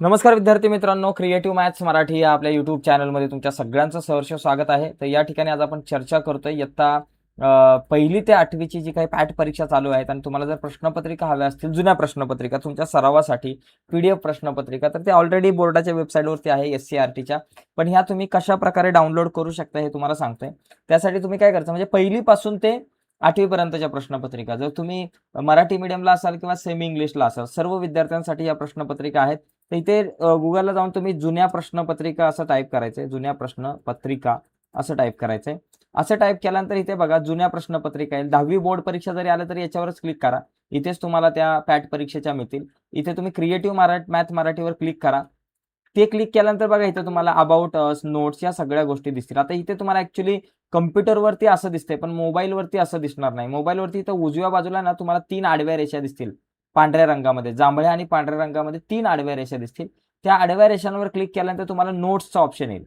नमस्कार विद्यार्थी मित्रांनो, क्रिएटिव्ह मॅथ्स मराठी या आपल्या यूट्यूब चॅनलमध्ये तुमच्या सगळ्यांचं सहर्ष स्वागत आहे. तर या ठिकाणी आज आपण चर्चा करतोय इयत्ता पहिली ते 8वीची जी काही पॅट परीक्षा चालू आहेत आणि तुम्हाला जर प्रश्नपत्रिका हव्या असतील, जुन्या प्रश्नपत्रिका तुमच्या सरावासाठी PDF प्रश्नपत्रिका, तर ते ऑलरेडी बोर्डाच्या वेबसाईटवरती आहे SCERTच्या. पण ह्या तुम्ही कशा प्रकारे डाउनलोड करू शकता हे तुम्हाला सांगतोय. त्यासाठी तुम्ही काय करायचं, म्हणजे पहिलीपासून ते 8वी पर्यंतच्या प्रश्नपत्रिका, जर तुम्ही मराठी मीडियमला असाल किंवा सेमी इंग्लिशला असाल, सर्व विद्यार्थ्यांसाठी या प्रश्नपत्रिका आहेत. तर इथे गुगलला जाऊन तुम्ही जुन्या प्रश्नपत्रिका असं टाईप करायचंय, जुन्या प्रश्नपत्रिका असं टाईप करायचंय. असं टाईप केल्यानंतर इथे बघा जुन्या प्रश्नपत्रिका येईल. 10वी बोर्ड परीक्षा जरी आल्या तरी याच्यावरच क्लिक करा. इथेच तुम्हाला त्या पॅट परीक्षेच्या मिळतील. इथे तुम्ही क्रिएटिव्ह मॅथ मराठीवर क्लिक करा. ते क्लिक केल्यानंतर बघा इथे तुम्हाला अबाउट अस, नोट्स या सगळ्या गोष्टी दिसतील. आता इथे तुम्हाला ॲक्च्युअली कॉम्प्युटरवरती असं दिसतंय, पण मोबाईलवरती असं दिसणार नाही. मोबाईलवरती इथं उजव्या बाजूला ना तुम्हाला 3 आडव्या रेषा दिसतील. पांढऱ्या रंगामध्ये, जांभळ्या आणि पांढऱ्या रंगामध्ये 3 आडव्या रेषा दिसतील. त्या आडव्या रेषांवर क्लिक केल्यानंतर तुम्हाला नोट्सचा ऑप्शन येईल.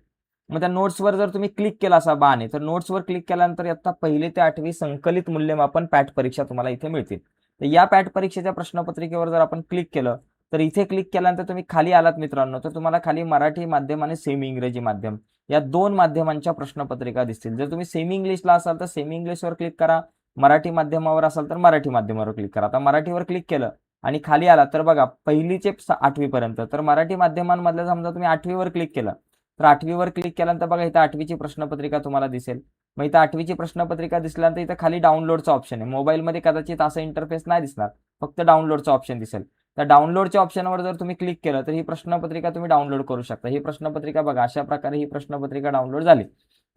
मग त्या नोट्सवर जर तुम्ही क्लिक केला असा बाण तर नोट्सवर क्लिक केल्यानंतर इयत्ता 1 ते 8वी संकलित मूल्यमापन पॅट परीक्षा तुम्हाला इथे मिळतील. तर या पॅट परीक्षेच्या प्रश्नपत्रिकेवर जर आपण क्लिक केलं, तर इथे क्लिक केल्यानंतर तुम्ही खाली आलात मित्रांनो, तर तुम्हाला खाली मराठी माध्यम आणि सेमी इंग्रजी माध्यम या 2 माध्यमांच्या प्रश्नपत्रिका दिसतील. जर तुम्ही सेमी इंग्लिशला असाल तर सेमी इंग्लिशवर क्लिक करा. मराठी माध्यमावर असाल तर मराठी माध्यमावर क्लिक करा. आता मराठीवर क्लिक केलं आणि खाली आला तर बघा पहिली ते 8वी पर्यंत. तर मराठी माध्यमांमधलं समजा तुम्ही 8वीवर क्लिक केलं, तर 8वीवर क्लिक केल्यानंतर बघा इथं 8वीची प्रश्नपत्रिका तुम्हाला दिसेल. मग इथं 8वीची प्रश्नपत्रिका दिसल्यानंतर इथं खाली डाउनलोडचा ऑप्शन आहे. मोबाईलमध्ये कदाचित असं इंटरफेस नाही दिसणार, फक्त डाउनलोडचा ऑप्शन दिसेल. त्या डाउनलोडच्या ऑप्शनवर जर तुम्ही क्लिक केलं तर ही प्रश्नपत्रिका तुम्ही डाउनलोड करू शकता. ही प्रश्नपत्रिका बघा, अशा प्रकारे ही प्रश्नपत्रिका डाउनलोड झाली.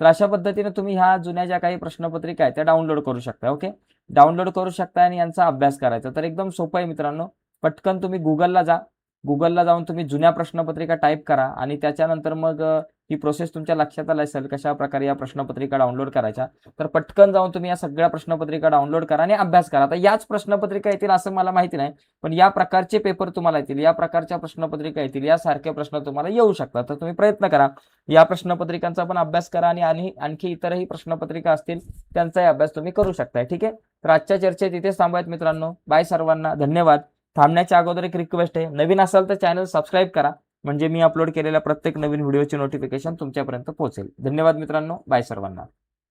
तर अशा पद्धतीने तुम्ही ह्या जुन्या ज्या काही प्रश्नपत्रिका आहेत त्या डाउनलोड करू शकता. ओके, डाउनलोड करू शकता आणि यांचा अभ्यास करायचा. तर एकदम सोपं आहे मित्रांनो. पटकन तुम्ही गुगलला जा. गुगलला जाऊन तुम्ही जुन्या प्रश्नपत्रिका टाईप करा आणि त्याच्यानंतर मग ही प्रोसेस तुमच्या लक्षात आली असेल कशा प्रकारे या प्रश्नपत्रिका डाउनलोड करायच्या. तर पटकन जाऊन तुम्ही या सगळ्या प्रश्नपत्रिका डाउनलोड करा आणि अभ्यास करा. आता याच प्रश्नपत्रिका येतील असं मला माहिती नाही, पण या प्रकारचे पेपर तुम्हाला येतील, या प्रकारच्या प्रश्नपत्रिका येतील, यासारखे प्रश्न तुम्हाला येऊ शकतात. तर तुम्ही प्रयत्न करा, या प्रश्नपत्रिकांचा पण अभ्यास करा आणि आणखी इतरही प्रश्नपत्रिका असतील त्यांचाही अभ्यास तुम्ही करू शकताय. ठीक आहे, तर आजच्या चर्चेत इथेच थांबूयात मित्रांनो. बाय सर्वांना, धन्यवाद. थांबण्याच्या अगोदर एक रिक्वेस्ट आहे, नवीन असाल तर चॅनल सबस्क्राईब करा, म्हणजे मी अपलोड केलेल्या प्रत्येक नवीन व्हिडिओची नोटिफिकेशन तुमच्यापर्यंत पोहोचेल. धन्यवाद मित्रांनो, बाय सर्वांना.